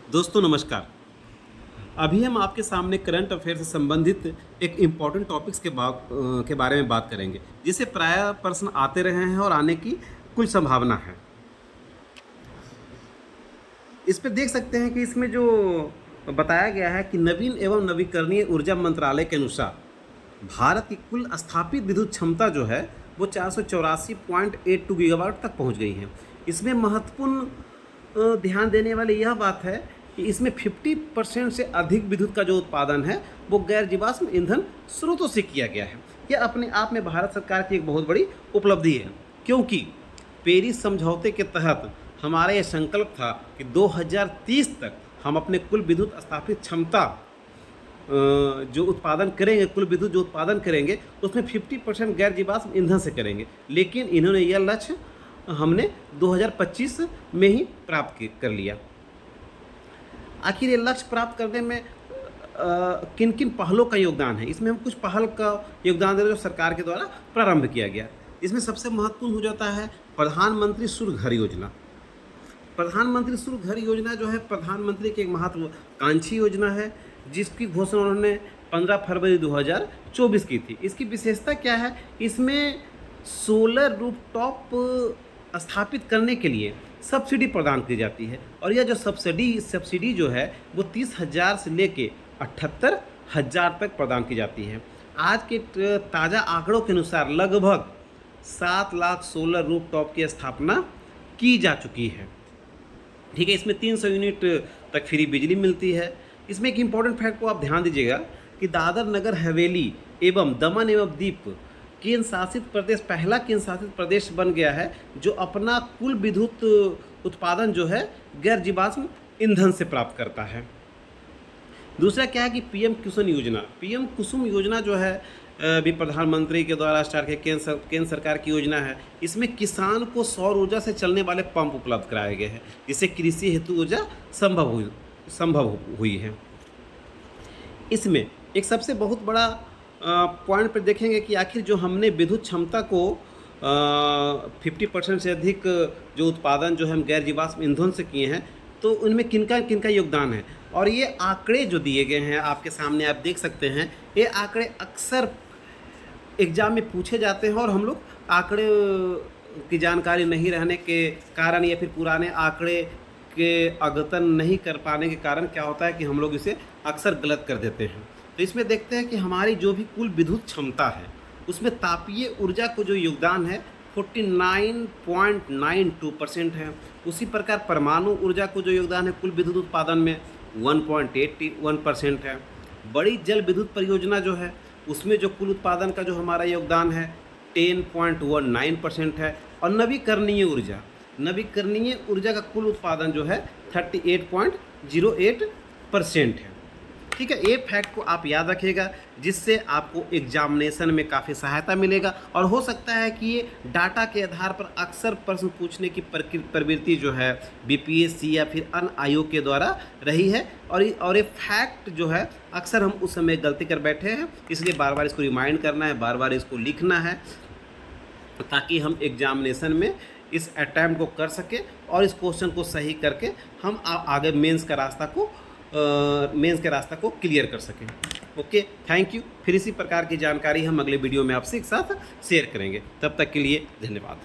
दोस्तों नमस्कार। अभी हम आपके सामने करंट अफेयर से संबंधित एक इम्पॉर्टेंट टॉपिक्स के बारे में बात करेंगे, जिसे प्रायः प्रश्न आते रहे हैं और आने की कुल संभावना है। इस पे देख सकते हैं कि इसमें जो बताया गया है कि नवीन एवं नवीकरणीय ऊर्जा मंत्रालय के अनुसार भारत की कुल स्थापित विद्युत क्षमता जो है वो 484.82 गीगावाट तक पहुंच गई है। इसमें महत्वपूर्ण ध्यान देने वाली यह बात है कि इसमें 50% से अधिक विद्युत का जो उत्पादन है वो गैर जीवाश्म ईंधन स्रोतों से किया गया है। यह अपने आप में भारत सरकार की एक बहुत बड़ी उपलब्धि है, क्योंकि पेरिस समझौते के तहत हमारा यह संकल्प था कि 2030 तक हम अपने कुल विद्युत स्थापित क्षमता जो उत्पादन करेंगे, कुल विद्युत जो उत्पादन करेंगे उसमें 50% गैर जीवाश्म ईंधन से करेंगे। लेकिन इन्होंने यह लक्ष्य हमने 2025 में ही प्राप्त कर लिया। आखिर ये लक्ष्य प्राप्त करने में किन किन पहलों का योगदान है, इसमें हम कुछ पहल का योगदान दे रहे हैं जो सरकार के द्वारा प्रारंभ किया गया। इसमें सबसे महत्वपूर्ण हो जाता है प्रधानमंत्री सूर्य घर योजना। प्रधानमंत्री सूर्य घर योजना जो है प्रधानमंत्री की एक महत्वाकांक्षी योजना है, जिसकी घोषणा उन्होंने 15 फरवरी 2024 की थी। इसकी विशेषता क्या है, इसमें सोलर रूफटॉप स्थापित करने के लिए सब्सिडी प्रदान की जाती है, और यह जो सब्सिडी जो है वो 30,000 से लेके 78,000 तक प्रदान की जाती है। आज के ताज़ा आंकड़ों के अनुसार लगभग 7 लाख सोलर रूफटॉप की स्थापना की जा चुकी है। ठीक है, इसमें 300 यूनिट तक फ्री बिजली मिलती है। इसमें एक इम्पॉर्टेंट फैक्ट को आप ध्यान दीजिएगा कि दादर नगर हवेली एवं दमन एवं दीव केंद्र शासित प्रदेश पहला केंद्र शासित प्रदेश बन गया है जो अपना कुल विद्युत उत्पादन जो है गैर जीवाश्म ईंधन से प्राप्त करता है। दूसरा क्या है कि पीएम कुसुम योजना जो है भी प्रधानमंत्री के द्वारा स्टार्ट की केंद्र सरकार की योजना है। इसमें किसान को सौर ऊर्जा से चलने वाले पंप उपलब्ध कराए गए हैं, जिससे कृषि हेतु ऊर्जा संभव हुई है। इसमें एक सबसे बहुत बड़ा पॉइंट पर देखेंगे कि आखिर जो हमने विद्युत क्षमता को 50% से अधिक जो उत्पादन जो हम गैर जीवाश्म ईंधन से किए हैं, तो उनमें किनका योगदान है। और ये आंकड़े जो दिए गए हैं आपके सामने, आप देख सकते हैं, ये आंकड़े अक्सर एग्जाम में पूछे जाते हैं, और हम लोग आंकड़े की जानकारी नहीं रहने के कारण या फिर पुराने आंकड़े के अद्यतन नहीं कर पाने के कारण क्या होता है कि हम लोग इसे अक्सर गलत कर देते हैं। तो इसमें देखते हैं कि हमारी जो भी कुल विद्युत क्षमता है उसमें तापीय ऊर्जा को जो योगदान है 49.92% है। उसी प्रकार परमाणु ऊर्जा को जो योगदान है कुल विद्युत उत्पादन में 1.81% है। बड़ी जल विद्युत परियोजना जो है उसमें जो कुल उत्पादन का जो हमारा योगदान है 10.19% है। और नवीकरणीय ऊर्जा का कुल उत्पादन जो है 38.08% है। ठीक है, ये फैक्ट को आप याद रखिएगा, जिससे आपको एग्जामिनेशन में काफ़ी सहायता मिलेगा। और हो सकता है कि ये डाटा के आधार पर अक्सर प्रश्न पूछने की प्रवृत्ति जो है बीपीएससी या फिर अन्य आयोग के द्वारा रही है, और ये फैक्ट जो है अक्सर हम उस समय गलती कर बैठे हैं। इसलिए बार बार इसको रिमाइंड करना है, बार बार इसको लिखना है, ताकि हम एग्जामिनेशन में इस अटैम्प्ट को कर सके और इस क्वेश्चन को सही करके हम आगे मेंस के रास्ता को क्लियर कर सकें। Okay, thank you. फिर इसी प्रकार की जानकारी हम अगले वीडियो में आपसे एक साथ शेयर करेंगे। तब तक के लिए धन्यवाद।